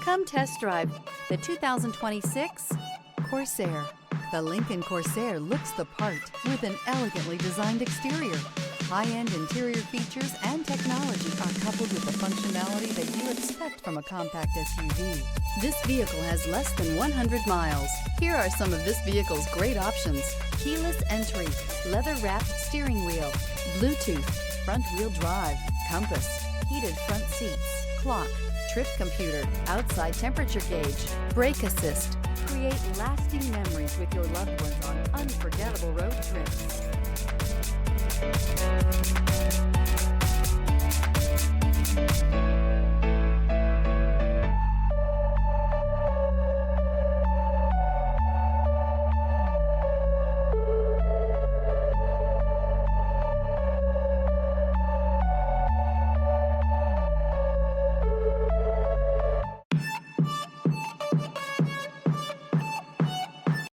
Come test drive the 2026 Corsair. The Lincoln Corsair looks the part with an elegantly designed exterior. High-end interior features and technology are coupled with the functionality that you expect from a compact SUV. This vehicle has less than 100 miles. Here are some of this vehicle's great options: keyless entry, leather-wrapped steering wheel, Bluetooth, front-wheel drive, compass, heated front seats, clock, trip computer, outside temperature gauge, brake assist. Create lasting memories with your loved ones on unforgettable road trips.